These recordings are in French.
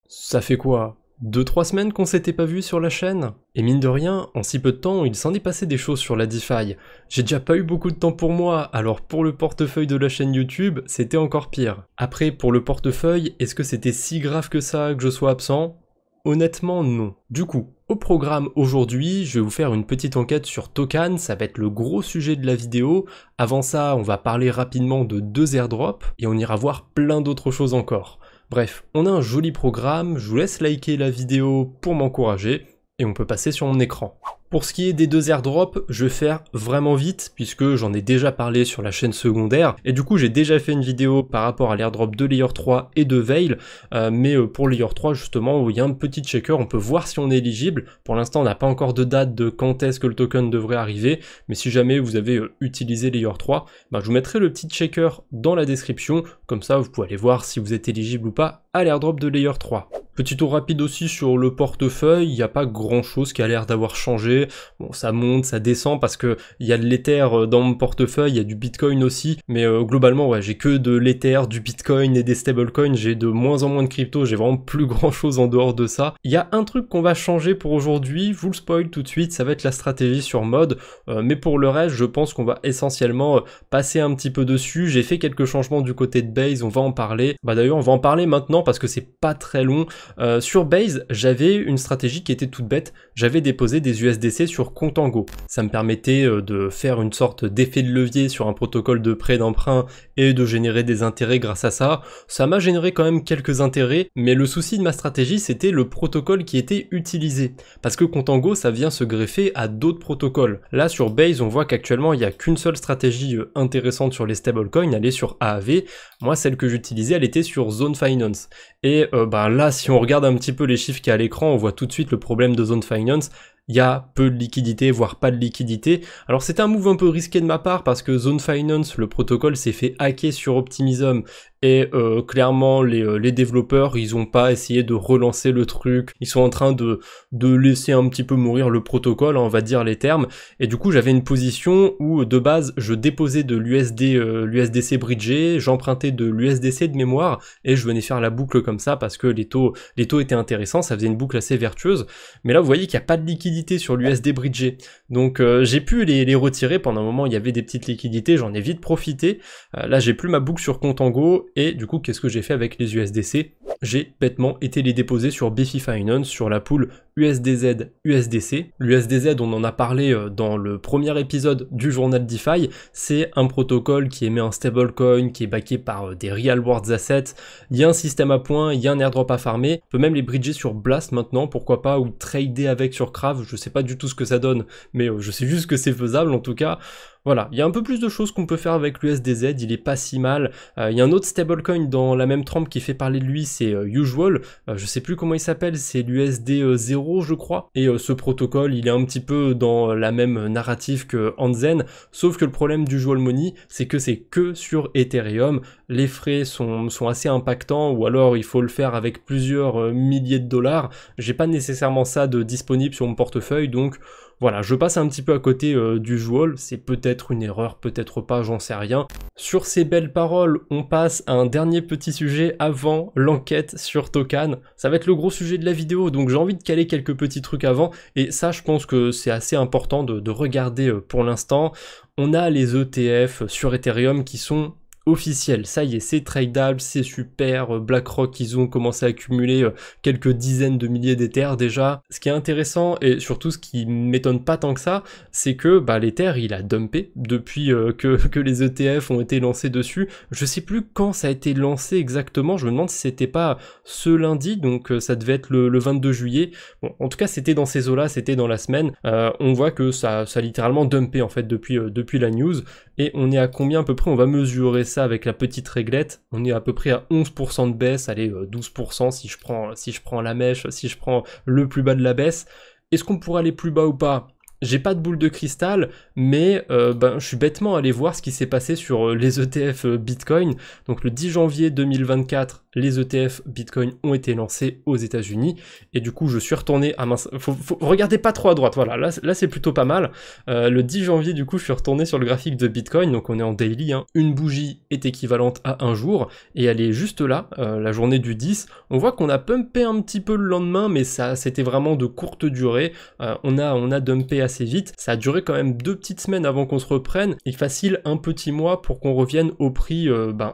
Ça fait quoi? 2-3 semaines qu'on s'était pas vu sur la chaîne? Et mine de rien, en si peu de temps, il s'en est passé des choses sur la DeFi. J'ai déjà pas eu beaucoup de temps pour moi, alors pour le portefeuille de la chaîne YouTube, c'était encore pire. Après, pour le portefeuille, est-ce que c'était si grave que ça que je sois absent? Honnêtement, non. Du coup, au programme aujourd'hui, je vais vous faire une petite enquête sur Tokan, ça va être le gros sujet de la vidéo. Avant ça, on va parler rapidement de 2 airdrops, et on ira voir plein d'autres choses encore. Bref, on a un joli programme, je vous laisse liker la vidéo pour m'encourager, et on peut passer sur mon écran. Pour ce qui est des 2 airdrops, je vais faire vraiment vite, puisque j'en ai déjà parlé sur la chaîne secondaire, et du coup j'ai déjà fait une vidéo par rapport à l'airdrop de Layer 3 et de Veil, mais pour Layer 3 justement, où il y a un petit checker, on peut voir si on est éligible. Pour l'instant on n'a pas encore de date de quand est-ce que le token devrait arriver, mais si jamais vous avez utilisé Layer 3, je vous mettrai le petit checker dans la description, comme ça vous pouvez aller voir si vous êtes éligible ou pas à l'airdrop de Layer 3. Petit tour rapide aussi sur le portefeuille, il n'y a pas grand chose qui a l'air d'avoir changé. Bon, ça monte, ça descend parce que il y a de l'Ether dans mon portefeuille, il y a du Bitcoin aussi, mais globalement, ouais, j'ai que de l'Ether, du Bitcoin et des stablecoins, j'ai de moins en moins de crypto, j'ai vraiment plus grand chose en dehors de ça. Il y a un truc qu'on va changer pour aujourd'hui, je vous le spoil tout de suite, ça va être la stratégie sur mode, mais pour le reste, je pense qu'on va essentiellement passer un petit peu dessus. J'ai fait quelques changements du côté de Base, on va en parler. D'ailleurs, on va en parler maintenant parce que c'est pas très long. Sur Base, j'avais une stratégie qui était toute bête, j'avais déposé des USDC sur Contango. Ça me permettait de faire une sorte d'effet de levier sur un protocole de prêt d'emprunt et de générer des intérêts grâce à ça. Ça m'a généré quand même quelques intérêts, mais le souci de ma stratégie, c'était le protocole qui était utilisé. Parce que Contango, ça vient se greffer à d'autres protocoles. Là, sur Base, on voit qu'actuellement, il n'y a qu'une seule stratégie intéressante sur les stablecoins, elle est sur AAV. Moi, celle que j'utilisais, elle était sur Zone Finance. Et là, si on regarde un petit peu les chiffres qu'il y a à l'écran, on voit tout de suite le problème de Zone Finance. Il y a peu de liquidité, voire pas de liquidité. Alors c'est un move un peu risqué de ma part parce que Zone Finance, le protocole s'est fait hacker sur Optimism et clairement les développeurs, ils ont pas essayé de relancer le truc. Ils sont en train de laisser un petit peu mourir le protocole, on va dire les termes. Et du coup j'avais une position où de base je déposais de l'USDC bridgé, j'empruntais de l'USDC de mémoire et je venais faire la boucle comme ça parce que les taux étaient intéressants, ça faisait une boucle assez vertueuse. Mais là vous voyez qu'il n'y a pas de liquidité sur l'USD bridgé, donc j'ai pu les retirer. Pendant un moment il y avait des petites liquidités, j'en ai vite profité. Là j'ai plus ma boucle sur Contango et du coup qu'est-ce que j'ai fait avec les USDC? J'ai bêtement été les déposer sur Bifi Finance, sur la pool USDZ USDC. L'USDZ, on en a parlé dans le premier épisode du journal DeFi, c'est un protocole qui émet un stablecoin, qui est backé par des real world assets, il y a un système à points, il y a un airdrop à farmer, on peut même les bridger sur Blast maintenant, pourquoi pas, ou trader avec sur Crave, je sais pas du tout ce que ça donne, mais je sais juste que c'est faisable en tout cas. Voilà, il y a un peu plus de choses qu'on peut faire avec l'USDZ, il est pas si mal. Il y a un autre stablecoin dans la même trempe qui fait parler de lui, c'est Usual. Je sais plus comment il s'appelle, c'est l'USD 0 je crois. Et ce protocole, il est un petit peu dans la même narrative que Anzen, sauf que le problème d'Usual Money, c'est que c'est que sur Ethereum. Les frais sont assez impactants, ou alors il faut le faire avec plusieurs milliers de dollars. J'ai pas nécessairement ça de disponible sur mon portefeuille, donc voilà, je passe un petit peu à côté d'Usual, c'est peut-être une erreur, peut-être pas, j'en sais rien. Sur ces belles paroles, on passe à un dernier petit sujet avant l'enquête sur Tokan. Ça va être le gros sujet de la vidéo, donc j'ai envie de caler quelques petits trucs avant, et ça je pense que c'est assez important de regarder pour l'instant. On a les ETF sur Ethereum qui sont officiel, ça y est, c'est tradable, c'est super. BlackRock, ils ont commencé à accumuler quelques dizaines de milliers d'Ethers déjà. Ce qui est intéressant, et surtout ce qui m'étonne pas tant que ça, c'est que l'Ether, il a dumpé depuis que les ETF ont été lancés dessus. Je sais plus quand ça a été lancé exactement, je me demande si c'était pas ce lundi, donc ça devait être le 22 juillet. Bon, en tout cas, c'était dans ces eaux-là, c'était dans la semaine. On voit que ça a littéralement dumpé en fait depuis la news. Et on est à combien à peu près? On va mesurer ça avec la petite réglette. On est à peu près à 11% de baisse, allez 12% si je prends la mèche, si je prends le plus bas de la baisse. Est-ce qu'on pourrait aller plus bas ou pas? J'ai pas de boule de cristal, mais je suis bêtement allé voir ce qui s'est passé sur les ETF Bitcoin. Donc le 10 janvier 2024, les ETF Bitcoin ont été lancés aux États-Unis, et du coup je suis retourné à regardez pas trop à droite, voilà, là c'est plutôt pas mal. Le 10 janvier du coup je suis retourné sur le graphique de Bitcoin, donc on est en daily, hein. Une bougie est équivalente à un jour, et elle est juste là, la journée du 10. On voit qu'on a pumpé un petit peu le lendemain, mais ça c'était vraiment de courte durée. On a dumpé assez vite, ça a duré quand même 2 petites semaines avant qu'on se reprenne, et facile un petit mois pour qu'on revienne au prix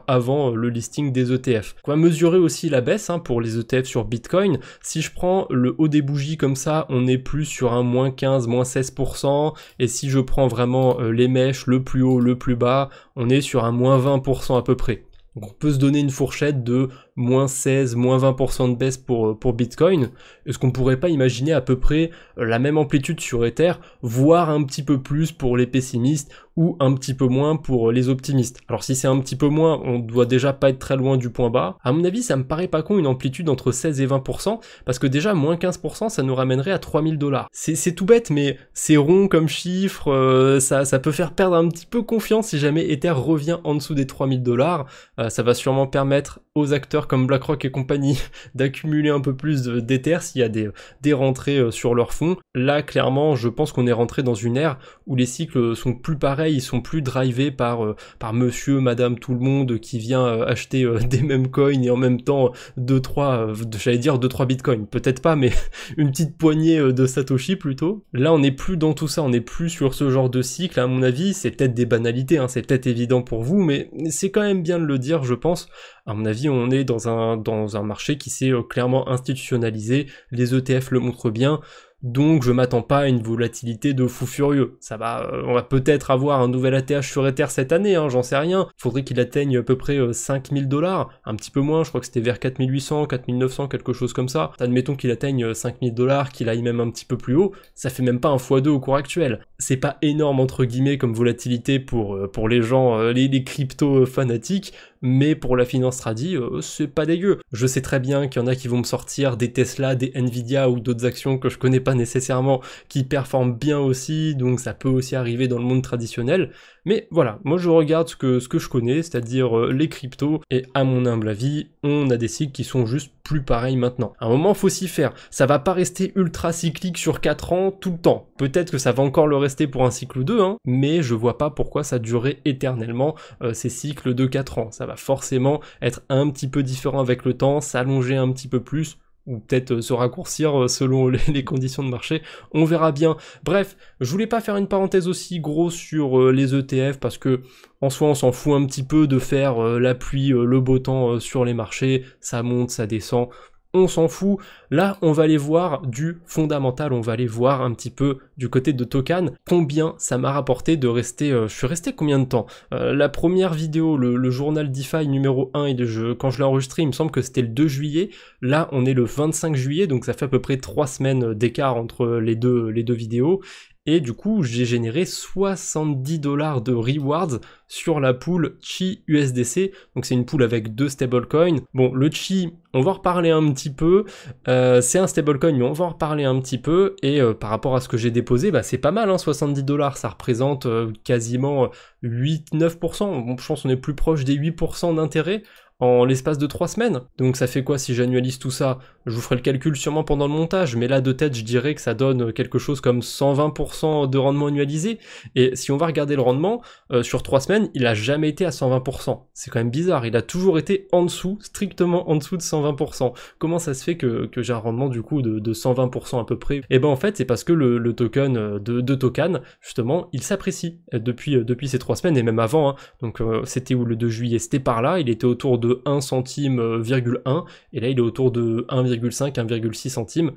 avant le listing des ETF. On va mesurer aussi la baisse, hein, pour les ETF sur Bitcoin. Si je prends le haut des bougies comme ça, on est plus sur un moins 15, moins 16%, et si je prends vraiment les mèches, le plus haut, le plus bas, on est sur un moins 20% à peu près. Donc on peut se donner une fourchette de moins 16, moins 20% de baisse pour Bitcoin. Est-ce qu'on pourrait pas imaginer à peu près la même amplitude sur Ether, voire un petit peu plus pour les pessimistes, ou un petit peu moins pour les optimistes? Alors si c'est un petit peu moins, on doit déjà pas être très loin du point bas. À mon avis, ça me paraît pas con une amplitude entre 16 et 20%, parce que déjà moins 15%, ça nous ramènerait à 3000 $. C'est tout bête, mais c'est rond comme chiffre, ça peut faire perdre un petit peu confiance si jamais Ether revient en dessous des 3000 $. Ça va sûrement permettre aux acteurs comme BlackRock et compagnie d'accumuler un peu plus d'Ether s'il y a des rentrées sur leur fonds. Là, clairement, je pense qu'on est rentré dans une ère où les cycles sont plus pareils, ils sont plus drivés par monsieur, madame, tout le monde qui vient acheter des mêmes coins et en même temps 2-3 bitcoins. Peut-être pas, mais une petite poignée de Satoshi plutôt. Là, on n'est plus dans tout ça, on n'est plus sur ce genre de cycle. À mon avis, c'est peut-être des banalités, hein, c'est peut-être évident pour vous, mais c'est quand même bien de le dire, je pense. À mon avis, on est dans un marché qui s'est clairement institutionnalisé, les ETF le montrent bien, donc je m'attends pas à une volatilité de fou furieux. On va peut-être avoir un nouvel ATH sur Ether cette année, hein, j'en sais rien. Faudrait qu'il atteigne à peu près 5000 $, un petit peu moins, je crois que c'était vers 4800, 4900, quelque chose comme ça. Admettons qu'il atteigne 5000 $, qu'il aille même un petit peu plus haut, ça fait même pas un x2 au cours actuel. C'est pas énorme entre guillemets comme volatilité pour les gens, les crypto fanatiques, mais pour la finance tradi, c'est pas dégueu. Je sais très bien qu'il y en a qui vont me sortir des Tesla, des Nvidia ou d'autres actions que je connais pas nécessairement, qui performent bien aussi, donc ça peut aussi arriver dans le monde traditionnel. Mais voilà, moi je regarde ce que je connais, c'est-à-dire les cryptos, et à mon humble avis, on a des cycles qui sont juste plus pareils maintenant. À un moment, faut s'y faire. Ça va pas rester ultra cyclique sur 4 ans tout le temps. Peut-être que ça va encore le rester pour un cycle ou deux, hein, mais je vois pas pourquoi ça durerait éternellement ces cycles de 4 ans. Ça va forcément être un petit peu différent avec le temps, s'allonger un petit peu plus, ou peut-être se raccourcir selon les conditions de marché, on verra bien. Bref, je voulais pas faire une parenthèse aussi grosse sur les ETF, parce que en soi on s'en fout un petit peu de faire la pluie, le beau temps sur les marchés, ça monte, ça descend, on s'en fout. Là, on va aller voir du fondamental, on va aller voir un petit peu du côté de Tokan, combien ça m'a rapporté de rester, je suis resté combien de temps? La première vidéo, le journal DeFi numéro 1, quand je l'ai enregistré, il me semble que c'était le 2 juillet, là on est le 25 juillet, donc ça fait à peu près 3 semaines d'écart entre les deux vidéos, et du coup j'ai généré 70 $ de rewards sur la pool Chi USDC, donc c'est une pool avec 2 stablecoins. Bon, le Chi, on va en reparler un petit peu, c'est un stablecoin mais on va en reparler un petit peu, et par rapport à ce que j'ai déposé, bah c'est pas mal, hein, 70 $, ça représente quasiment 8-9%, bon, je pense qu'on est plus proche des 8% d'intérêt en l'espace de 3 semaines. Donc ça fait quoi si j'annualise tout ça? Je vous ferai le calcul sûrement pendant le montage, mais là de tête je dirais que ça donne quelque chose comme 120% de rendement annualisé, et si on va regarder le rendement, sur 3 semaines, il a jamais été à 120%. C'est quand même bizarre, il a toujours été en dessous, strictement en dessous de 120%. Comment ça se fait que j'ai un rendement du coup de 120% à peu près? Et ben en fait c'est parce que le token de Tokan, justement, il s'apprécie depuis ces 3 semaines, et même avant, hein. Donc c'était où le 2 juillet? C'était par là, il était autour de 1 centime,1, et là il est autour de 1,5, 1,6 centimes.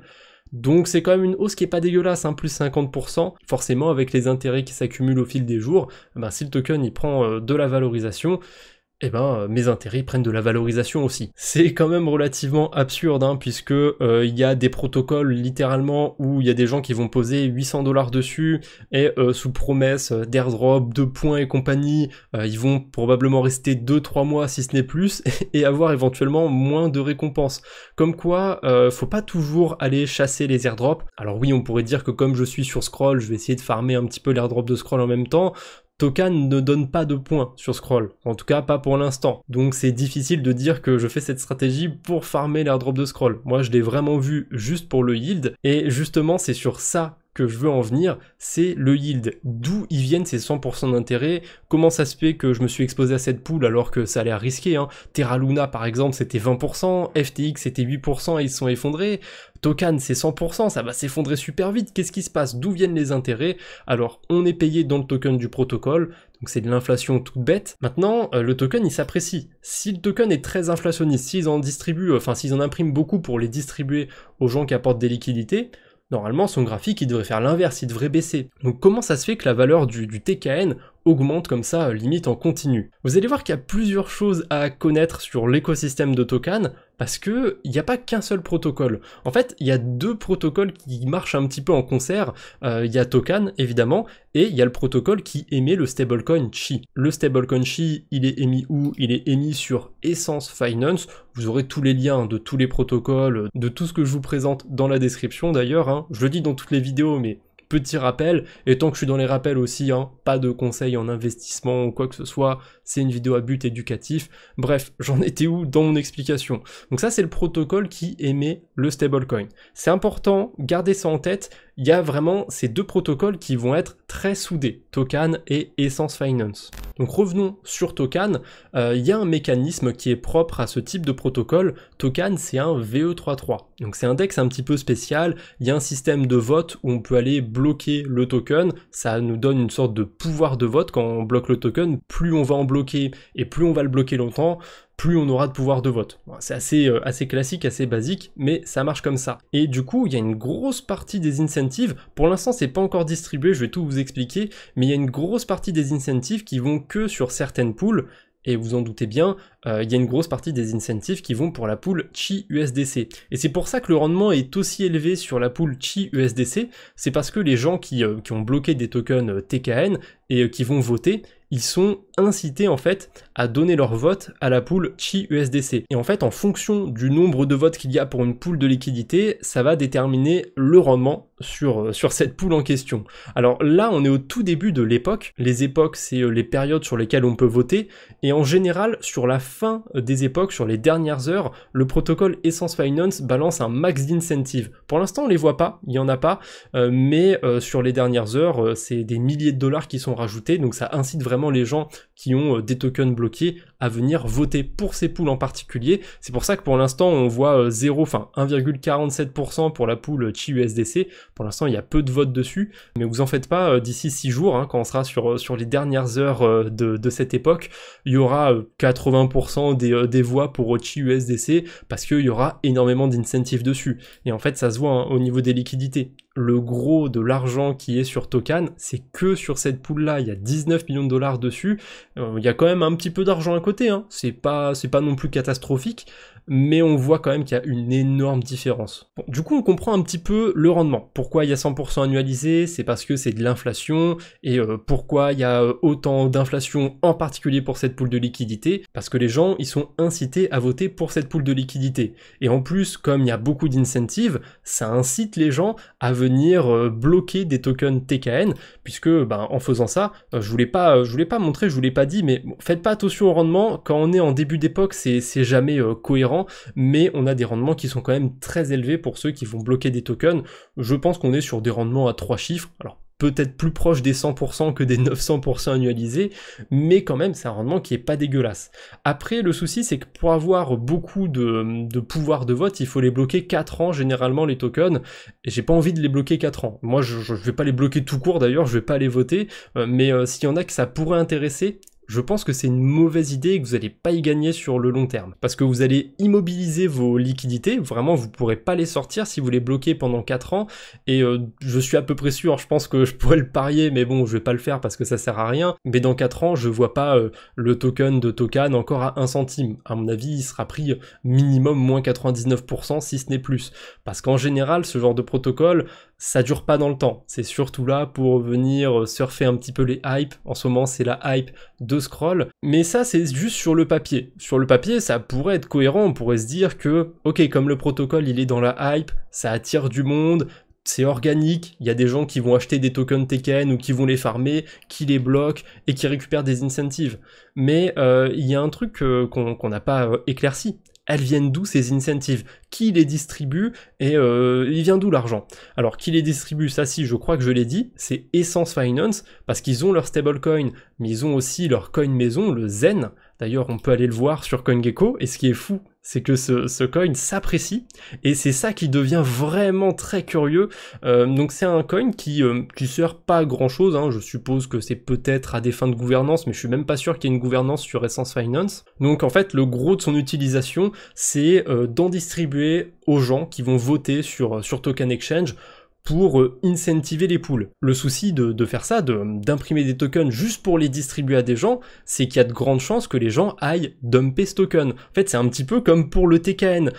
Donc c'est quand même une hausse qui est pas dégueulasse, hein, plus 50%, forcément avec les intérêts qui s'accumulent au fil des jours, ben, si le token il prend de la valorisation, eh ben mes intérêts prennent de la valorisation aussi. C'est quand même relativement absurde, hein, puisque il y a des protocoles littéralement où il y a des gens qui vont poser 800 $ dessus et sous promesse d'airdrop, de points et compagnie, ils vont probablement rester 2-3 mois si ce n'est plus et avoir éventuellement moins de récompenses. Comme quoi, faut pas toujours aller chasser les airdrops. Alors oui, on pourrait dire que comme je suis sur Scroll, je vais essayer de farmer un petit peu l'airdrop de Scroll en même temps. Tokan ne donne pas de points sur Scroll, en tout cas pas pour l'instant. Donc c'est difficile de dire que je fais cette stratégie pour farmer l'airdrop de Scroll. Moi je l'ai vraiment vu juste pour le yield, et justement c'est sur ça que je veux en venir, c'est le yield. D'où ils viennent ces 100% d'intérêt, comment ça se fait que je me suis exposé à cette pool alors que ça a l'air risqué, hein. Terra Luna par exemple c'était 20%, FTX c'était 8% et ils se sont effondrés, Tokan c'est 100%, ça va s'effondrer super vite, qu'est-ce qui se passe? D'où viennent les intérêts? Alors on est payé dans le token du protocole, donc c'est de l'inflation toute bête. Maintenant, le token il s'apprécie. Si le token est très inflationniste, s'ils en distribuent, enfin s'ils en impriment beaucoup pour les distribuer aux gens qui apportent des liquidités, normalement son graphique il devrait faire l'inverse, il devrait baisser. Donc comment ça se fait que la valeur du TKN augmente comme ça, limite en continu? Vous allez voir qu'il y a plusieurs choses à connaître sur l'écosystème de Tokan, parce que il n'y a pas qu'un seul protocole. En fait, il y a deux protocoles qui marchent un petit peu en concert. Il y a Tokan, évidemment, et il y a le protocole qui émet le stablecoin Chi. Le stablecoin Chi, il est émis où? Il est émis sur Essence Finance. Vous aurez tous les liens de tous les protocoles, de tout ce que je vous présente dans la description d'ailleurs, hein. Je le dis dans toutes les vidéos, mais petit rappel, et tant que je suis dans les rappels aussi, hein, pas de conseils en investissement ou quoi que ce soit, c'est une vidéo à but éducatif. Bref, j'en étais où dans mon explication? Donc ça c'est le protocole qui émet le stablecoin. C'est important, gardez ça en tête, il y a vraiment ces deux protocoles qui vont être très soudés, Tokan et Essence Finance. Donc revenons sur Tokan, il y a un mécanisme qui est propre à ce type de protocole. Tokan c'est un VE33, donc c'est un DEX un petit peu spécial, il y a un système de vote où on peut aller bloquer le token, ça nous donne une sorte de pouvoir de vote quand on bloque le token, plus on va en bloquer et plus on va le bloquer longtemps, plus on aura de pouvoir de vote. C'est assez classique, assez basique, mais ça marche comme ça. Et du coup, il y a une grosse partie des incentives, pour l'instant c'est pas encore distribué, je vais tout vous expliquer, mais il y a une grosse partie des incentives qui vont que sur certaines pools, et vous en doutez bien, il y a une grosse partie des incentives qui vont pour la pool Chi USDC. Et c'est pour ça que le rendement est aussi élevé sur la pool Chi USDC, c'est parce que les gens qui ont bloqué des tokens TKN et qui vont voter, ils sont incités en fait à donner leur vote à la pool Chi USDC. Et en fait, en fonction du nombre de votes qu'il y a pour une pool de liquidité, ça va déterminer le rendement sur cette pool en question. Alors là, on est au tout début de l'époque. Les époques, c'est les périodes sur lesquelles on peut voter. Et en général, sur la fin des époques, sur les dernières heures, le protocole Essence Finance balance un max d'incentive. Pour l'instant, on les voit pas, il y en a pas, mais sur les dernières heures, c'est des milliers de dollars qui sont rajoutés, donc ça incite vraiment les gens qui ont des tokens bloqués à venir voter pour ces pools en particulier. C'est pour ça que pour l'instant on voit 1,47% pour la pool Chi USDC. Pour l'instant il y a peu de votes dessus, mais vous en faites pas, d'ici 6 jours, hein, quand on sera sur les dernières heures de cette époque, il y aura 80% des voix pour Chi USDC, parce qu'il y aura énormément d'incentives dessus. Et en fait ça se voit, hein, au niveau des liquidités. Le gros de l'argent qui est sur Tokan, c'est que sur cette pool là, il y a 19 millions de dollars dessus, il y a quand même un petit peu d'argent à côté, hein. C'est pas non plus catastrophique, mais on voit quand même qu'il y a une énorme différence. Bon, du coup on comprend un petit peu le rendement. Pourquoi il y a 100% annualisé? C'est parce que c'est de l'inflation, et pourquoi il y a autant d'inflation en particulier pour cette pool de liquidité? Parce que les gens ils sont incités à voter pour cette pool de liquidité. Et en plus, comme il y a beaucoup d'incentives, ça incite les gens à venir bloquer des tokens TKN, puisque en faisant ça, je vous l'ai pas montré, je vous l'ai pas dit, mais bon, faites pas attention au rendement, quand on est en début d'époque c'est jamais cohérent, mais on a des rendements qui sont quand même très élevés pour ceux qui vont bloquer des tokens. Je pense qu'on est sur des rendements à 3 chiffres, alors peut-être plus proche des 100% que des 900% annualisés, mais quand même c'est un rendement qui est pas dégueulasse. Après le souci c'est que pour avoir beaucoup de pouvoir de vote, il faut les bloquer 4 ans généralement les tokens, et j'ai pas envie de les bloquer 4 ans. Moi je vais pas les bloquer tout court d'ailleurs, je vais pas les voter, mais s'il y en a que ça pourrait intéresser, je pense que c'est une mauvaise idée et que vous n'allez pas y gagner sur le long terme. Parce que vous allez immobiliser vos liquidités, vraiment vous pourrez pas les sortir si vous les bloquez pendant 4 ans, et je suis à peu près sûr, je pense que je pourrais le parier, mais bon, je vais pas le faire parce que ça sert à rien, mais dans 4 ans, je vois pas le token de Tokan encore à 1 centime. À mon avis, il sera pris minimum moins 99% si ce n'est plus. Parce qu'en général, ce genre de protocole, ça dure pas dans le temps. C'est surtout là pour venir surfer un petit peu les hypes. En ce moment, c'est la hype de scroll. Mais ça, c'est juste sur le papier. Sur le papier, ça pourrait être cohérent. On pourrait se dire que, ok, comme le protocole, il est dans la hype, ça attire du monde, c'est organique, il y a des gens qui vont acheter des tokens TKN ou qui vont les farmer, qui les bloquent et qui récupèrent des incentives. Mais il y a un truc qu'on n'a pas éclairci. Elles viennent d'où ces incentives? Qui les distribue? Et il vient d'où l'argent? Alors qui les distribue? Ça si, je crois que je l'ai dit, c'est Essence Finance, parce qu'ils ont leur stablecoin, mais ils ont aussi leur coin maison, le Zen. D'ailleurs, on peut aller le voir sur CoinGecko, et ce qui est fou, c'est que ce coin s'apprécie, et c'est ça qui devient vraiment très curieux. Donc c'est un coin qui sert pas à grand chose, hein. Je suppose que c'est peut-être à des fins de gouvernance, mais je suis même pas sûr qu'il y ait une gouvernance sur Essence Finance. Donc en fait, le gros de son utilisation, c'est d'en distribuer aux gens qui vont voter sur Token Exchange, pour incentiver les pools. Le souci de faire ça, d'imprimer des tokens juste pour les distribuer à des gens, c'est qu'il y a de grandes chances que les gens aillent dumper ce token. En fait, c'est un petit peu comme pour le TKN.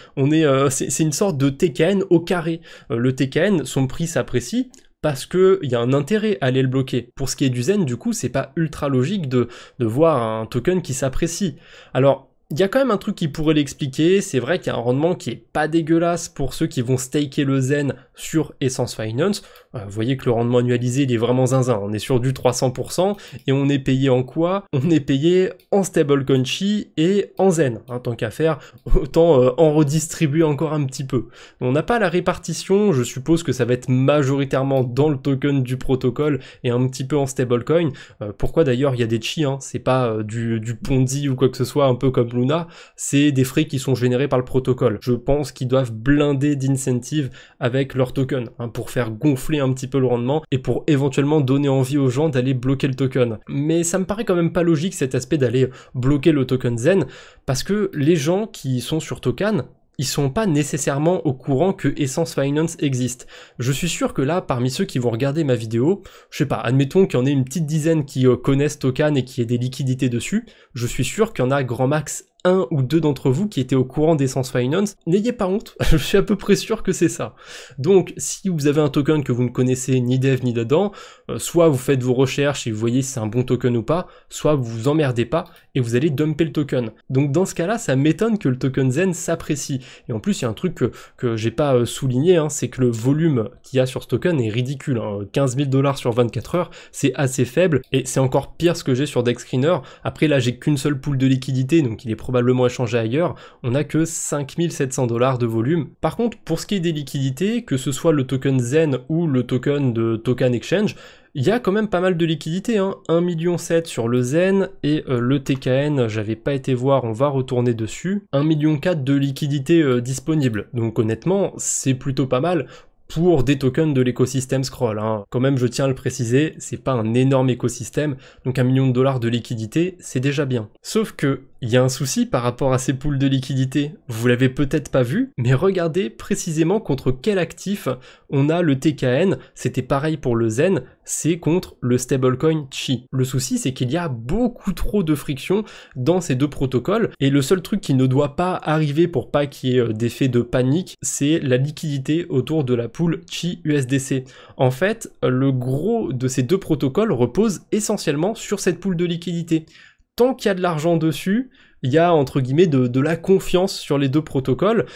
C'est une sorte de TKN au carré. Le TKN, son prix s'apprécie parce que il y a un intérêt à aller le bloquer. Pour ce qui est du Zen, du coup, c'est pas ultra logique de voir un token qui s'apprécie. Alors, il y a quand même un truc qui pourrait l'expliquer, c'est vrai qu'il y a un rendement qui est pas dégueulasse pour ceux qui vont staker le Zen sur Essence Finance. Vous voyez que le rendement annualisé il est vraiment zinzin, on est sur du 300% et on est payé en quoi? On est payé en stablecoin Chi et en Zen, hein, tant qu'à faire, autant en redistribuer encore un petit peu. On n'a pas la répartition, je suppose que ça va être majoritairement dans le token du protocole et un petit peu en stablecoin. Pourquoi d'ailleurs il y a des Chi, hein, c'est pas du Ponzi ou quoi que ce soit, un peu comme Luna, c'est des frais qui sont générés par le protocole. Je pense qu'ils doivent blinder d'incentives avec leur token, hein, pour faire gonfler un petit peu le rendement et pour éventuellement donner envie aux gens d'aller bloquer le token. Mais ça me paraît quand même pas logique cet aspect d'aller bloquer le token Zen, parce que les gens qui sont sur Token, ils sont pas nécessairement au courant que Essence Finance existe. Je suis sûr que là, parmi ceux qui vont regarder ma vidéo, je sais pas, admettons qu'il y en ait une petite dizaine qui connaissent Token et qui aient des liquidités dessus, je suis sûr qu'il y en a grand max 1 ou 2 d'entre vous qui étaient au courant d'Essence Finance. N'ayez pas honte, je suis à peu près sûr que c'est ça. Donc, si vous avez un token que vous ne connaissez ni dev ni dedans, soit vous faites vos recherches et vous voyez si c'est un bon token ou pas, soit vous vous emmerdez pas et vous allez dumper le token. Donc dans ce cas-là, ça m'étonne que le token Zen s'apprécie. Et en plus, il y a un truc que j'ai pas souligné, hein, c'est que le volume qu'il y a sur ce token est ridicule. Hein. 15 000 $ sur 24 heures, c'est assez faible et c'est encore pire ce que j'ai sur DexScreener. Après là, j'ai qu'une seule pool de liquidité, donc il est probablement échangé ailleurs. On a que 5 700 $ de volume. Par contre, pour ce qui est des liquidités, que ce soit le token Zen ou le token de Token Exchange, il y a quand même pas mal de liquidités, hein. 1,7 million sur le Zen et le TKN, j'avais pas été voir, on va retourner dessus. 1,4 million de liquidités disponibles. Donc honnêtement, c'est plutôt pas mal pour des tokens de l'écosystème Scroll, hein. Quand même, je tiens à le préciser, c'est pas un énorme écosystème, donc 1 million de liquidité, c'est déjà bien. Sauf que, il y a un souci par rapport à ces pools de liquidité. Vous l'avez peut-être pas vu, mais regardez précisément contre quel actif on a le TKN. C'était pareil pour le Zen, c'est contre le stablecoin Chi. Le souci, c'est qu'il y a beaucoup trop de friction dans ces deux protocoles, et le seul truc qui ne doit pas arriver pour pas qu'il y ait d'effet de panique, c'est la liquidité autour de la pool Chi USDC. En fait, le gros de ces deux protocoles repose essentiellement sur cette pool de liquidité. Tant qu'il y a de l'argent dessus, il y a entre guillemets de la confiance sur les deux protocoles,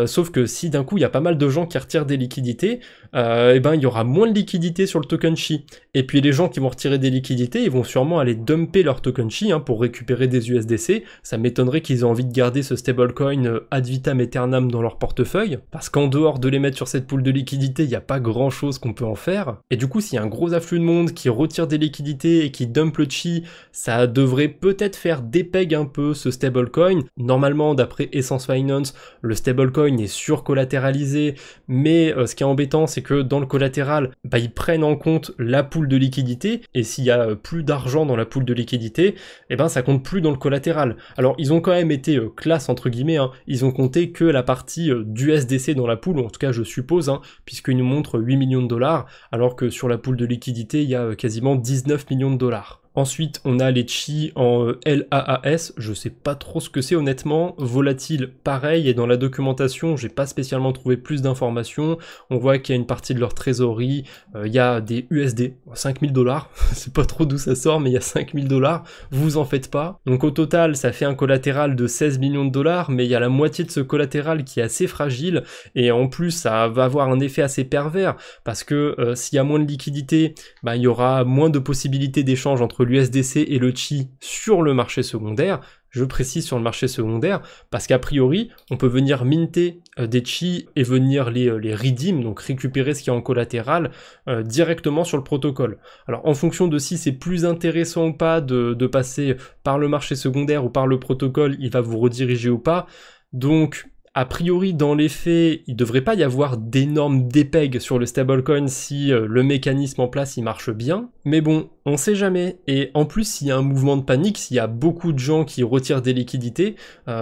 sauf que si d'un coup il y a pas mal de gens qui retirent des liquidités, et ben il y aura moins de liquidités sur le token Chi. Et puis les gens qui vont retirer des liquidités, ils vont sûrement aller dumper leur token Chi, hein, pour récupérer des USDC. Ça m'étonnerait qu'ils aient envie de garder ce stablecoin ad vitam aeternam dans leur portefeuille, parce qu'en dehors de les mettre sur cette pool de liquidités, il n'y a pas grand chose qu'on peut en faire. Et du coup, s'il y a un gros afflux de monde qui retire des liquidités et qui dump le Chi, ça devrait peut-être faire dépeg un peu ce ce stablecoin. Normalement, d'après Essence Finance, le stablecoin est surcollatéralisé, mais ce qui est embêtant, c'est que dans le collatéral, ils prennent en compte la pool de liquidité, et s'il y a plus d'argent dans la pool de liquidité, ça compte plus dans le collatéral. Alors, ils ont quand même été classe entre guillemets, hein. Ils ont compté que la partie d'USDC dans la pool, ou en tout cas je suppose, hein, puisqu'ils nous montrent 8 millions de dollars, alors que sur la pool de liquidité, il y a quasiment 19 millions de dollars. Ensuite, on a les chi en LAAS, je sais pas trop ce que c'est honnêtement, volatile pareil, et dans la documentation, j'ai pas spécialement trouvé plus d'informations. On voit qu'il y a une partie de leur trésorerie, il y a des USD, 5000 dollars, c'est pas trop d'où ça sort, mais il y a 5000 dollars, vous en faites pas. Donc au total, ça fait un collatéral de 16 millions de dollars, mais il y a la moitié de ce collatéral qui est assez fragile, et en plus, ça va avoir un effet assez pervers, parce que s'il y a moins de liquidité, il y aura moins de possibilités d'échange entre l'USDC et le chi sur le marché secondaire. Je précise sur le marché secondaire, parce qu'a priori, on peut venir minter des chi et venir les redeem, donc récupérer ce qui est en collatéral, directement sur le protocole. Alors en fonction de si c'est plus intéressant ou pas de passer par le marché secondaire ou par le protocole, il va vous rediriger ou pas. Donc a priori, dans les faits, il devrait pas y avoir d'énormes dépeg sur le stablecoin si le mécanisme en place il marche bien. Mais bon, on sait jamais. Et en plus, s'il y a un mouvement de panique, s'il y a beaucoup de gens qui retirent des liquidités,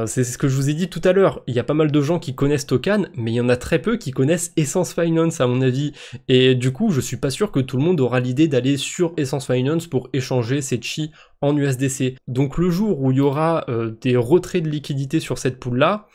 c'est ce que je vous ai dit tout à l'heure. Il y a pas mal de gens qui connaissent Token, mais il y en a très peu qui connaissent Essence Finance à mon avis. Et du coup, je suis pas sûr que tout le monde aura l'idée d'aller sur Essence Finance pour échanger ses chi en USDC. Donc le jour où il y aura des retraits de liquidités sur cette pool-là,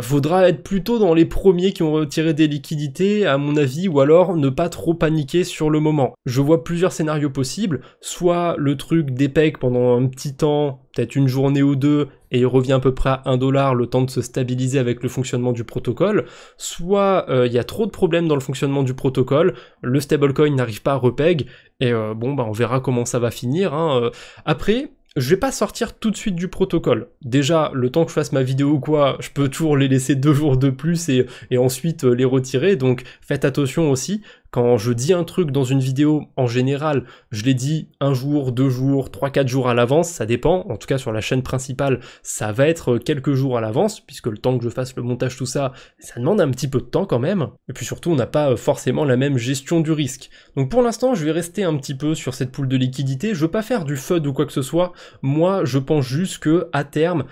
faudra être plutôt dans les premiers qui ont retiré des liquidités, à mon avis, ou alors ne pas trop paniquer sur le moment. Je vois plusieurs scénarios possibles, soit le truc dépeg pendant un petit temps, peut-être une journée ou deux, et il revient à peu près à 1 $, le temps de se stabiliser avec le fonctionnement du protocole, soit il y a trop de problèmes dans le fonctionnement du protocole, le stablecoin n'arrive pas à repeg, et on verra comment ça va finir, hein. Après, je vais pas sortir tout de suite du protocole. Déjà, le temps que je fasse ma vidéo ou quoi, je peux toujours les laisser 2 jours de plus et ensuite les retirer, donc faites attention aussi. Quand je dis un truc dans une vidéo, en général, je l'ai dit 1 jour, 2 jours, 3-4 jours à l'avance, ça dépend. En tout cas, sur la chaîne principale, ça va être quelques jours à l'avance, puisque le temps que je fasse le montage, tout ça, ça demande un petit peu de temps quand même. Et puis surtout, on n'a pas forcément la même gestion du risque. Donc pour l'instant, je vais rester un petit peu sur cette pool de liquidité. Je veux pas faire du FUD ou quoi que ce soit. Moi, je pense juste que à terme,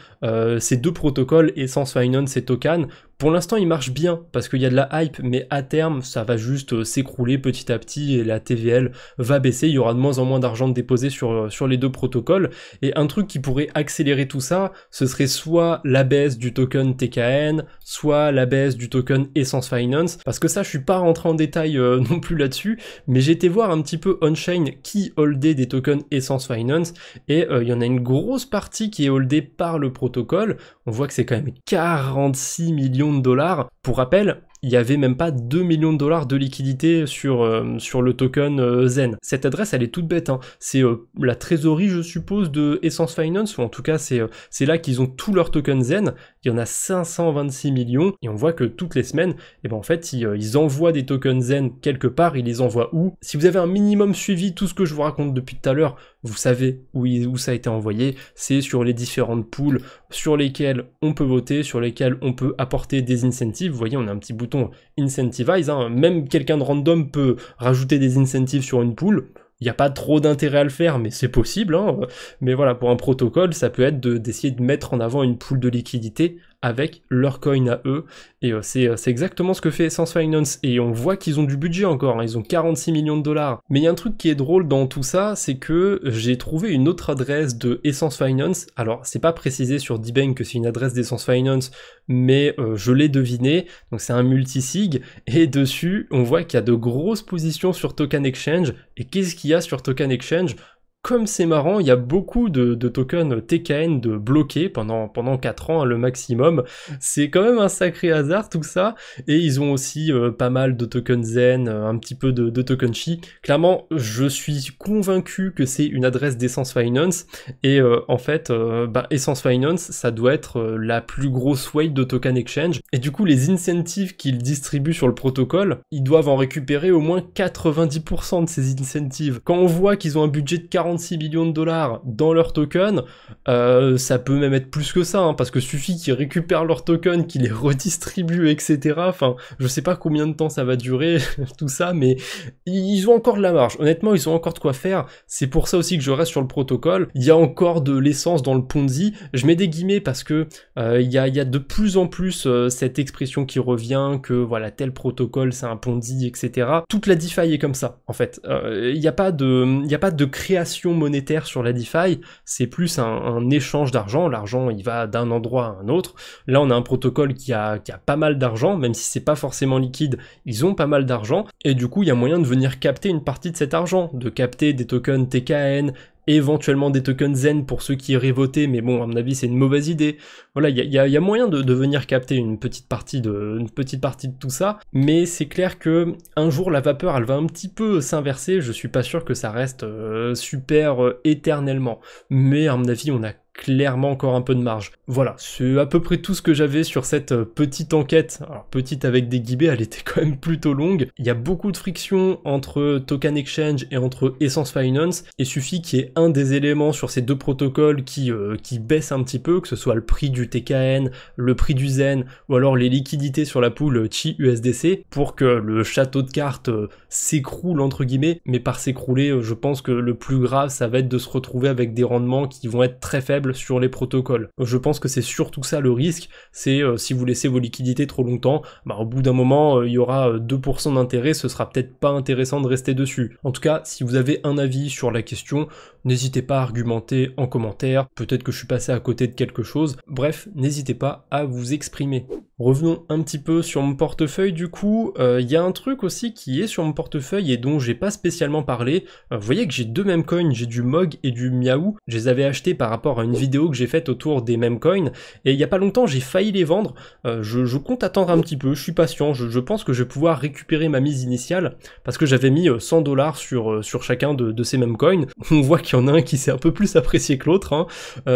ces deux protocoles, Essence Finance et Token, pour l'instant, il marche bien parce qu'il y a de la hype, mais à terme, ça va juste s'écrouler petit à petit et la TVL va baisser. Il y aura de moins en moins d'argent déposé sur les deux protocoles. Et un truc qui pourrait accélérer tout ça, ce serait soit la baisse du token TKN, soit la baisse du token Essence Finance. Parce que ça, je suis pas rentré en détail non plus là-dessus, mais j'ai été voir un petit peu on-chain qui holdait des tokens Essence Finance et il y en a une grosse partie qui est holdée par le protocole. On voit que c'est quand même 46 millions de dollars. Pour rappel, il n'y avait même pas 2 millions de dollars de liquidité sur le token Zen. Cette adresse, elle est toute bête, hein. C'est la trésorerie, je suppose, de Essence Finance, ou en tout cas, c'est là qu'ils ont tous leurs tokens Zen. Il y en a 526 millions, et on voit que toutes les semaines, en fait, ils envoient des tokens Zen quelque part, ils les envoient où? Si vous avez un minimum suivi tout ce que je vous raconte depuis tout à l'heure, vous savez où ça a été envoyé, c'est sur les différentes pools sur lesquelles on peut voter, sur lesquelles on peut apporter des incentives. Vous voyez, on a un petit bouton incentivize, hein. Même quelqu'un de random peut rajouter des incentives sur une pool. Il n'y a pas trop d'intérêt à le faire, mais c'est possible, hein. Mais voilà, pour un protocole, ça peut être d'essayer de mettre en avant une pool de liquidité avec leur coin à eux, et c'est exactement ce que fait Essence Finance, et on voit qu'ils ont du budget encore, hein. Ils ont 46 millions de dollars. Mais il y a un truc qui est drôle dans tout ça, c'est que j'ai trouvé une autre adresse de Essence Finance. Alors, c'est pas précisé sur D-Bank que c'est une adresse d'Essence Finance, mais je l'ai deviné, donc c'est un multisig, et dessus, on voit qu'il y a de grosses positions sur Token Exchange, et qu'est-ce qu'il y a sur Token Exchange? Comme c'est marrant, il y a beaucoup de tokens TKN de bloqués pendant 4 ans, hein, le maximum. C'est quand même un sacré hasard tout ça. Et ils ont aussi pas mal de tokens Zen, un petit peu de tokens Chi. Clairement, je suis convaincu que c'est une adresse d'Essence Finance. Et en fait, Essence Finance, ça doit être la plus grosse weight de token exchange. Et du coup, les incentives qu'ils distribuent sur le protocole, ils doivent en récupérer au moins 90% de ces incentives. Quand on voit qu'ils ont un budget de 40 46 millions de dollars dans leurs tokens, ça peut même être plus que ça, hein, parce que suffit qu'ils récupèrent leurs tokens, qu'ils les redistribuent, etc. Enfin, je sais pas combien de temps ça va durer, tout ça, mais ils ont encore de la marge. Honnêtement, ils ont encore de quoi faire. C'est pour ça aussi que je reste sur le protocole. Il y a encore de l'essence dans le Ponzi. Je mets des guillemets parce que il y a de plus en plus cette expression qui revient, que voilà, tel protocole c'est un Ponzi, etc. Toute la DeFi est comme ça, en fait. Il n'y a pas de création monétaire sur la DeFi, c'est plus un échange d'argent. L'argent, il va d'un endroit à un autre. Là, on a un protocole qui a pas mal d'argent, même si c'est pas forcément liquide, ils ont pas mal d'argent, et du coup, il y a moyen de venir capter une partie de cet argent, de capter des tokens TKN, éventuellement des tokens Zen pour ceux qui iraient voter, mais bon, à mon avis, c'est une mauvaise idée. Voilà, il y a moyen de venir capter une petite partie de tout ça, mais c'est clair que un jour, la vapeur, elle va un petit peu s'inverser. Je suis pas sûr que ça reste super éternellement, mais à mon avis, on a clairement encore un peu de marge. Voilà, c'est à peu près tout ce que j'avais sur cette petite enquête. Alors petite avec des guillemets, elle était quand même plutôt longue. Il y a beaucoup de friction entre Token Exchange et entre Essence Finance. Il suffit qu'il y ait un des éléments sur ces deux protocoles qui baisse un petit peu, que ce soit le prix du TKN, le prix du Zen, ou alors les liquidités sur la pool Chi USDC, pour que le château de cartes s'écroule entre guillemets. Mais par s'écrouler, je pense que le plus grave, ça va être de se retrouver avec des rendements qui vont être très faibles sur les protocoles. Je pense que c'est surtout ça le risque, c'est si vous laissez vos liquidités trop longtemps, au bout d'un moment il y aura 2% d'intérêt, ce sera peut-être pas intéressant de rester dessus. En tout cas, si vous avez un avis sur la question, n'hésitez pas à argumenter en commentaire, peut-être que je suis passé à côté de quelque chose, bref, n'hésitez pas à vous exprimer. Revenons un petit peu sur mon portefeuille du coup, il y a un truc aussi qui est sur mon portefeuille et dont j'ai pas spécialement parlé. Vous voyez que j'ai deux meme coins, j'ai du MOG et du Miaou, je les avais achetés par rapport à une vidéo que j'ai faite autour des meme coins, et il y a pas longtemps j'ai failli les vendre. Je compte attendre un petit peu, je suis patient, je pense que je vais pouvoir récupérer ma mise initiale, parce que j'avais mis 100 $ sur chacun de ces meme coins. On voit qu'il y en a un qui s'est un peu plus apprécié que l'autre, hein.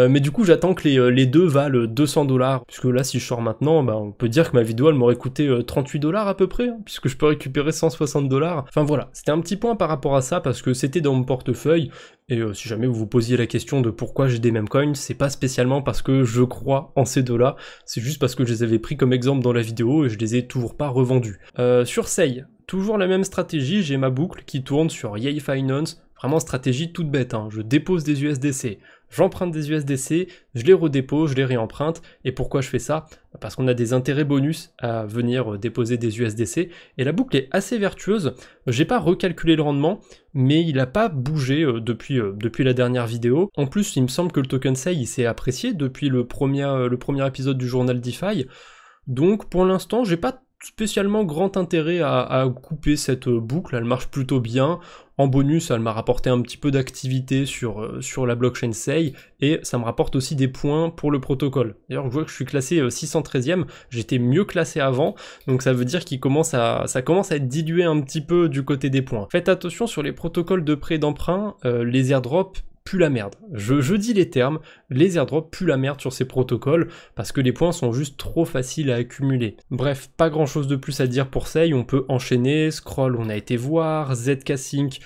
Mais du coup j'attends que les deux valent 200 $, puisque là si je sors maintenant, on peut dire que ma vidéo elle m'aurait coûté 38 $ à peu près, hein, puisque je peux récupérer 160 $. Enfin voilà, c'était un petit point par rapport à ça, parce que c'était dans mon portefeuille, et si jamais vous vous posiez la question de pourquoi j'ai des meme coins, c'est pas spécialement parce que je crois en ces deux-là, c'est juste parce que je les avais pris comme exemple dans la vidéo et je les ai toujours pas revendus. Sur Sei, toujours la même stratégie, j'ai ma boucle qui tourne sur Yay Finance, vraiment stratégie toute bête, hein. Je dépose des USDC, j'emprunte des USDC, je les redépose, je les réemprunte, et pourquoi je fais ça? Parce qu'on a des intérêts bonus à venir déposer des USDC, et la boucle est assez vertueuse. J'ai pas recalculé le rendement, mais il a pas bougé depuis la dernière vidéo. En plus, il me semble que le token Sei il s'est apprécié depuis le premier épisode du journal DeFi, donc pour l'instant j'ai pas spécialement grand intérêt à couper cette boucle, elle marche plutôt bien. En bonus, elle m'a rapporté un petit peu d'activité sur la blockchain Sei, et ça me rapporte aussi des points pour le protocole. D'ailleurs, je vois que je suis classé 613e, j'étais mieux classé avant, donc ça veut dire qu'il ça commence à être dilué un petit peu du côté des points. Faites attention sur les protocoles de prêt d'emprunt, les airdrops puent la merde. Je dis les termes, les airdrops puent la merde sur ces protocoles, parce que les points sont juste trop faciles à accumuler. Bref, pas grand chose de plus à dire pour Sei, on peut enchaîner, Scroll on a été voir, ZK Sync,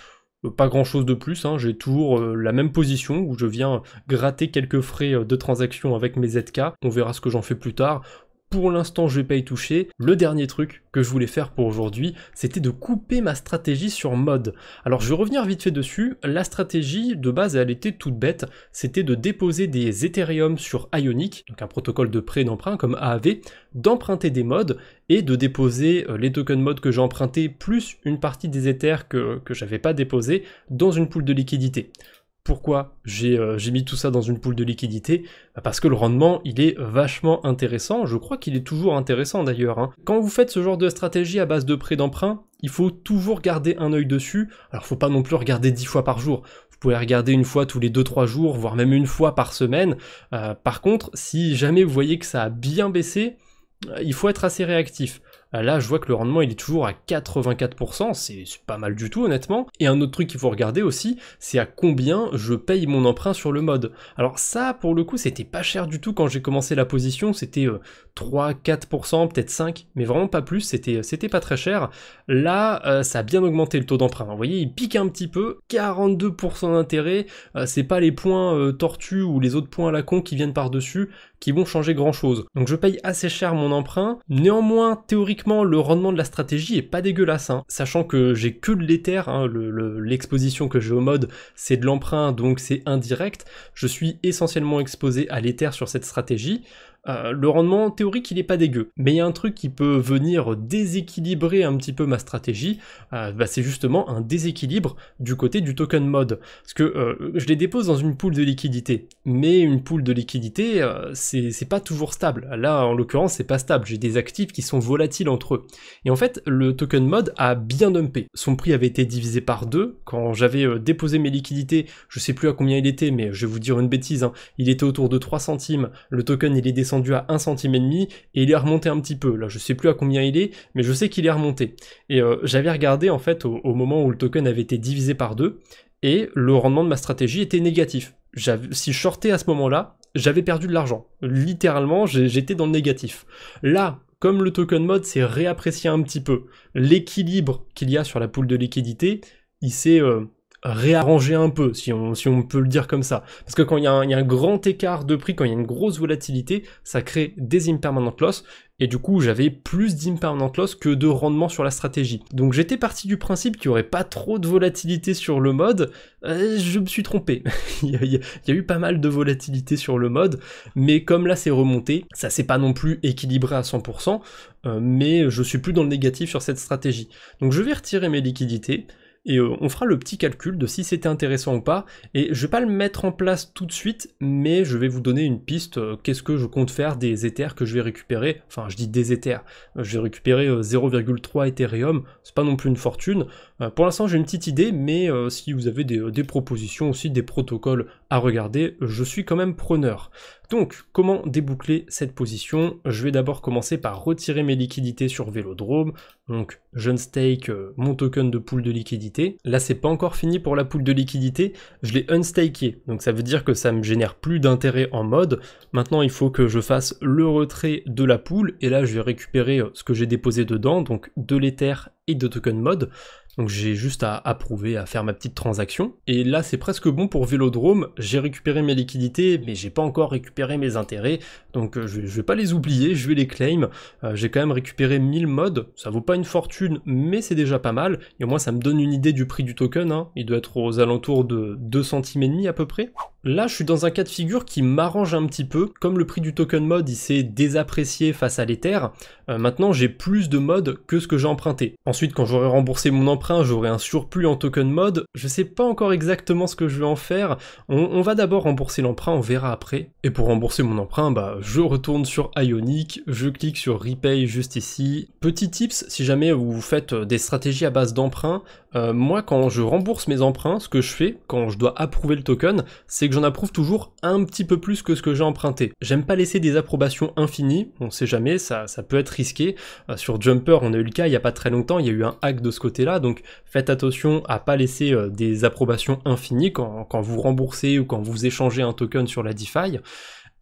pas grand chose de plus, hein. J'ai toujours la même position où je viens gratter quelques frais de transaction avec mes ZK, on verra ce que j'en fais plus tard. Pour l'instant, je vais pas y toucher. Le dernier truc que je voulais faire pour aujourd'hui, c'était de couper ma stratégie sur Mod. Alors, je vais revenir vite fait dessus. La stratégie, de base, elle était toute bête. C'était de déposer des Ethereum sur Ionic, donc un protocole de prêt d'emprunt comme AAV, d'emprunter des mods et de déposer les tokens mod que j'ai empruntés plus une partie des Ethers que j'avais pas déposé dans une pool de liquidité. Pourquoi j'ai mis tout ça dans une pool de liquidité? Parce que le rendement, il est vachement intéressant, je crois qu'il est toujours intéressant d'ailleurs, hein. Quand vous faites ce genre de stratégie à base de prêt d'emprunt, il faut toujours garder un œil dessus. Alors faut pas non plus regarder 10 fois par jour, vous pouvez regarder une fois tous les 2-3 jours, voire même une fois par semaine. Par contre, si jamais vous voyez que ça a bien baissé, il faut être assez réactif. Là, je vois que le rendement, il est toujours à 84%, c'est pas mal du tout, honnêtement. Et un autre truc qu'il faut regarder aussi, c'est à combien je paye mon emprunt sur le mode. Alors ça, pour le coup, c'était pas cher du tout quand j'ai commencé la position, c'était 3-4%, peut-être 5%, mais vraiment pas plus, c'était pas très cher. Là, ça a bien augmenté le taux d'emprunt. Vous voyez, il pique un petit peu, 42% d'intérêt, c'est pas les points tortues ou les autres points à la con qui viennent par-dessus qui vont changer grand-chose. Donc je paye assez cher mon emprunt. Néanmoins, théoriquement, le rendement de la stratégie est pas dégueulasse, hein, sachant que j'ai que de l'Ether, hein, l'exposition que j'ai au mode, c'est de l'emprunt, donc c'est indirect. Je suis essentiellement exposé à l'Ether sur cette stratégie. Le rendement théorique il est pas dégueu, mais il y a un truc qui peut venir déséquilibrer un petit peu ma stratégie, c'est justement un déséquilibre du côté du token mode, parce que je les dépose dans une pool de liquidité, mais une pool de liquidité c'est pas toujours stable. Là en l'occurrence c'est pas stable, j'ai des actifs qui sont volatiles entre eux, et en fait le token mode a bien dumpé, son prix avait été divisé par 2, quand j'avais déposé mes liquidités, je sais plus à combien il était, mais je vais vous dire une bêtise, hein, il était autour de 3 centimes, le token il est descendu à 1,5 centime et il est remonté un petit peu, là je sais plus à combien il est, mais je sais qu'il est remonté. Et j'avais regardé en fait au moment où le token avait été divisé par 2, et le rendement de ma stratégie était négatif. Si je shortais à ce moment-là, j'avais perdu de l'argent. Littéralement, j'étais dans le négatif. Là, comme le token mode s'est réapprécié un petit peu, l'équilibre qu'il y a sur la pool de liquidité, il s'est réarranger un peu, si on peut le dire comme ça. Parce que quand il y a un grand écart de prix, quand il y a une grosse volatilité, ça crée des impermanent loss, et du coup j'avais plus d'impermanent loss que de rendement sur la stratégie. Donc j'étais parti du principe qu'il n'y aurait pas trop de volatilité sur le mode, je me suis trompé. il y a eu pas mal de volatilité sur le mode, mais comme là c'est remonté, ça s'est pas non plus équilibré à 100%, mais je suis plus dans le négatif sur cette stratégie. Donc je vais retirer mes liquidités, et on fera le petit calcul de si c'était intéressant ou pas, et je vais pas le mettre en place tout de suite, mais je vais vous donner une piste, qu'est-ce que je compte faire des Ethers que je vais récupérer, enfin je dis des Ethers, je vais récupérer 0,3 Ethereum, c'est pas non plus une fortune, pour l'instant j'ai une petite idée, mais si vous avez des propositions aussi, des protocoles à regarder, je suis quand même preneur. Donc, comment déboucler cette position? Je vais d'abord commencer par retirer mes liquidités sur Vélodrome. Donc, je stake mon token de pool de liquidité. Là, c'est pas encore fini pour la pool de liquidité, je l'ai unstaké. Donc, ça veut dire que ça me génère plus d'intérêt en mode. Maintenant, il faut que je fasse le retrait de la pool. Et là, je vais récupérer ce que j'ai déposé dedans, donc de l'Ether et de token mode. Donc j'ai juste à approuver, à faire ma petite transaction. Et là c'est presque bon pour Vélodrome, j'ai récupéré mes liquidités, mais j'ai pas encore récupéré mes intérêts, donc je vais pas les oublier, je vais les claim. J'ai quand même récupéré 1000 mods, ça vaut pas une fortune, mais c'est déjà pas mal, et au moins ça me donne une idée du prix du token, hein. Il doit être aux alentours de 2 centimes et demi à peu près. Là je suis dans un cas de figure qui m'arrange un petit peu, comme le prix du token mod il s'est désapprécié face à l'Ether, maintenant j'ai plus de mods que ce que j'ai emprunté. Ensuite quand j'aurai remboursé mon emprunt, j'aurai un surplus en token mod, je sais pas encore exactement ce que je vais en faire, on va d'abord rembourser l'emprunt, on verra après. Et pour rembourser mon emprunt, je retourne sur Ionic, je clique sur Repay juste ici. Petit tips, si jamais vous faites des stratégies à base d'emprunt, moi quand je rembourse mes emprunts, ce que je fais, quand je dois approuver le token, c'est que j'en approuve toujours un petit peu plus que ce que j'ai emprunté. J'aime pas laisser des approbations infinies, on sait jamais, ça peut être risqué. Sur Jumper, on a eu le cas il y a pas très longtemps, il y a eu un hack de ce côté-là, donc faites attention à pas laisser des approbations infinies quand vous remboursez ou quand vous échangez un token sur la DeFi.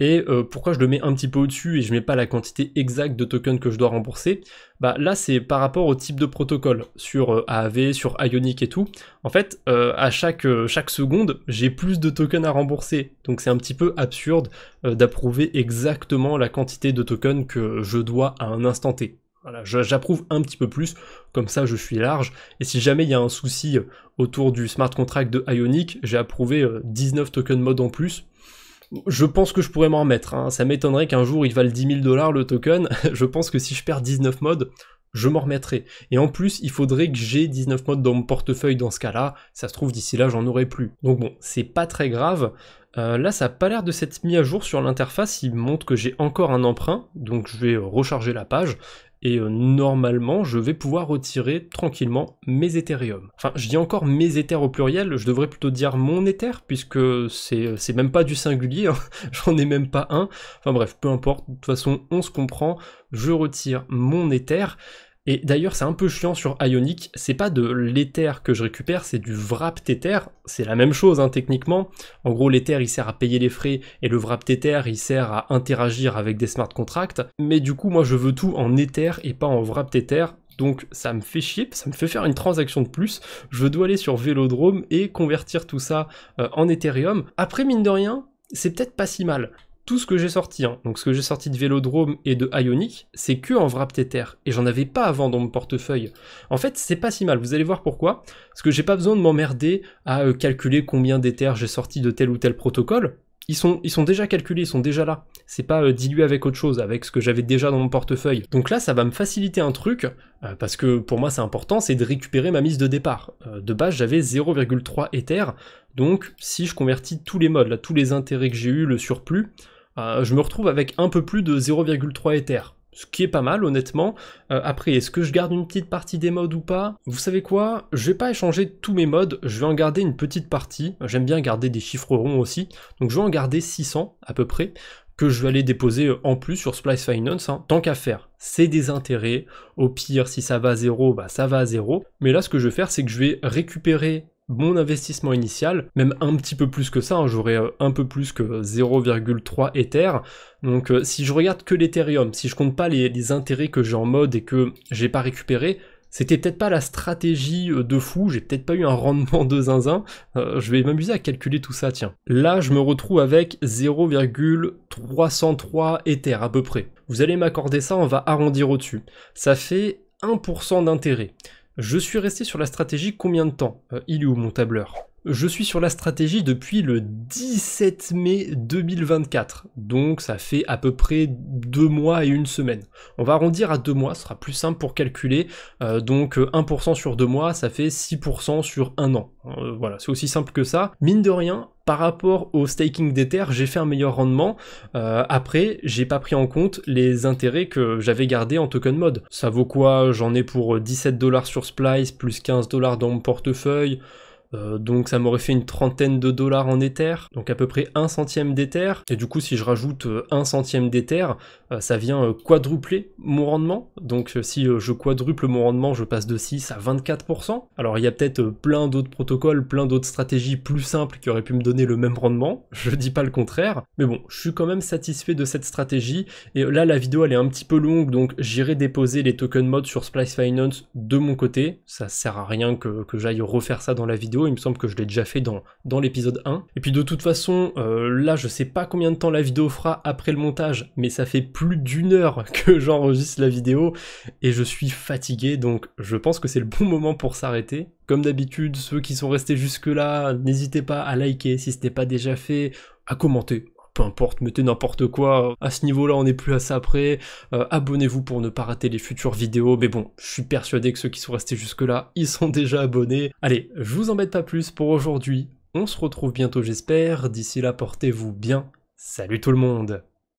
Et pourquoi je le mets un petit peu au-dessus et je mets pas la quantité exacte de tokens que je dois rembourser, là c'est par rapport au type de protocole, sur AAV, sur Ionic et tout. En fait, à chaque seconde, j'ai plus de tokens à rembourser, donc c'est un petit peu absurde d'approuver exactement la quantité de tokens que je dois à un instant T. Voilà, j'approuve un petit peu plus, comme ça je suis large, et si jamais il y a un souci autour du smart contract de Ionic, j'ai approuvé 19 tokens mod en plus. Je pense que je pourrais m'en remettre, hein. Ça m'étonnerait qu'un jour il vaille 10 000 $ le token, je pense que si je perds 19 mods, je m'en remettrai. Et en plus, il faudrait que j'ai 19 mods dans mon portefeuille dans ce cas-là, ça se trouve d'ici là j'en aurai plus. Donc bon, c'est pas très grave. Là ça a pas l'air de s'être mis à jour sur l'interface, il montre que j'ai encore un emprunt, donc je vais recharger la page, et normalement je vais pouvoir retirer tranquillement mes Ethereum. Enfin, je dis encore mes Ethers au pluriel, je devrais plutôt dire mon Ether, puisque c'est même pas du singulier, hein. J'en ai même pas un. Enfin bref, peu importe, de toute façon on se comprend, je retire mon Ether. Et d'ailleurs c'est un peu chiant sur Ionic, c'est pas de l'Ether que je récupère, c'est du wrapped Ether, c'est la même chose hein, techniquement. En gros l'Ether il sert à payer les frais et le wrapped Ether il sert à interagir avec des smart contracts, mais du coup moi je veux tout en Ether et pas en wrapped Ether. Donc ça me fait chier, ça me fait faire une transaction de plus, je dois aller sur Vélodrome et convertir tout ça en Ethereum. Après mine de rien, c'est peut-être pas si mal. Tout ce que j'ai sorti, hein, donc ce que j'ai sorti de Vélodrome et de Ionic, c'est que en wrapped Ether, et j'en avais pas avant dans mon portefeuille. En fait, c'est pas si mal, vous allez voir pourquoi, parce que j'ai pas besoin de m'emmerder à calculer combien d'Ether j'ai sorti de tel ou tel protocole. Ils sont déjà calculés, ils sont déjà là. C'est pas dilué avec autre chose, avec ce que j'avais déjà dans mon portefeuille. Donc là, ça va me faciliter un truc, parce que pour moi c'est important, c'est de récupérer ma mise de départ. De base, j'avais 0,3 Ether, donc si je convertis tous les modes, là, tous les intérêts que j'ai eu, le surplus, je me retrouve avec un peu plus de 0,3 Ether. Ce qui est pas mal honnêtement. Après, est-ce que je garde une petite partie des modes ou pas? Vous savez quoi? Je vais pas échanger tous mes modes, je vais en garder une petite partie. J'aime bien garder des chiffres ronds aussi. Donc je vais en garder 600 à peu près, que je vais aller déposer en plus sur Splice Finance, hein. Tant qu'à faire, c'est des intérêts. Au pire, si ça va à 0, bah ça va à 0. Mais là, ce que je vais faire, c'est que je vais récupérer mon investissement initial, même un petit peu plus que ça, hein, j'aurai un peu plus que 0,3 Ether. Donc si je regarde que l'Ethereum, si je compte pas les intérêts que j'ai en mode et que j'ai pas récupéré, c'était peut-être pas la stratégie de fou, j'ai peut-être pas eu un rendement de zinzin, je vais m'amuser à calculer tout ça, tiens. Là, je me retrouve avec 0,303 Ether à peu près. Vous allez m'accorder ça, on va arrondir au-dessus. Ça fait 1% d'intérêt. Je suis resté sur la stratégie combien de temps? Il est où mon tableur? Je suis sur la stratégie depuis le 17 mai 2024, donc ça fait à peu près 2 mois et 1 semaine. On va arrondir à 2 mois, ce sera plus simple pour calculer, donc 1% sur 2 mois, ça fait 6% sur 1 an. Voilà, c'est aussi simple que ça. Mine de rien, par rapport au staking d'Ether, j'ai fait un meilleur rendement. Après, j'ai pas pris en compte les intérêts que j'avais gardés en token mode. Ça vaut quoi? J'en ai pour 17$ sur Splice, plus 15$ dans mon portefeuille. Donc ça m'aurait fait une trentaine de dollars en Ether, donc à peu près 1 centième d'Ether, et du coup si je rajoute 1 centième d'Ether, ça vient quadrupler mon rendement, donc si je quadruple mon rendement, je passe de 6 à 24%. Alors il y a peut-être plein d'autres protocoles, plein d'autres stratégies plus simples qui auraient pu me donner le même rendement, je dis pas le contraire, mais bon, je suis quand même satisfait de cette stratégie, et là la vidéo elle est un petit peu longue, donc j'irai déposer les token mods sur Splice Finance de mon côté, ça sert à rien que j'aille refaire ça dans la vidéo, il me semble que je l'ai déjà fait dans l'épisode 1. Et puis de toute façon, là je sais pas combien de temps la vidéo fera après le montage, mais ça fait plus d'1 heure que j'enregistre la vidéo, et je suis fatigué, donc je pense que c'est le bon moment pour s'arrêter. Comme d'habitude, ceux qui sont restés jusque là, n'hésitez pas à liker si ce n'est pas déjà fait, à commenter. Peu importe, mettez n'importe quoi, à ce niveau-là on n'est plus à ça près, abonnez-vous pour ne pas rater les futures vidéos, mais bon, je suis persuadé que ceux qui sont restés jusque-là, ils sont déjà abonnés. Allez, je vous embête pas plus pour aujourd'hui, on se retrouve bientôt j'espère, d'ici là portez-vous bien, salut tout le monde!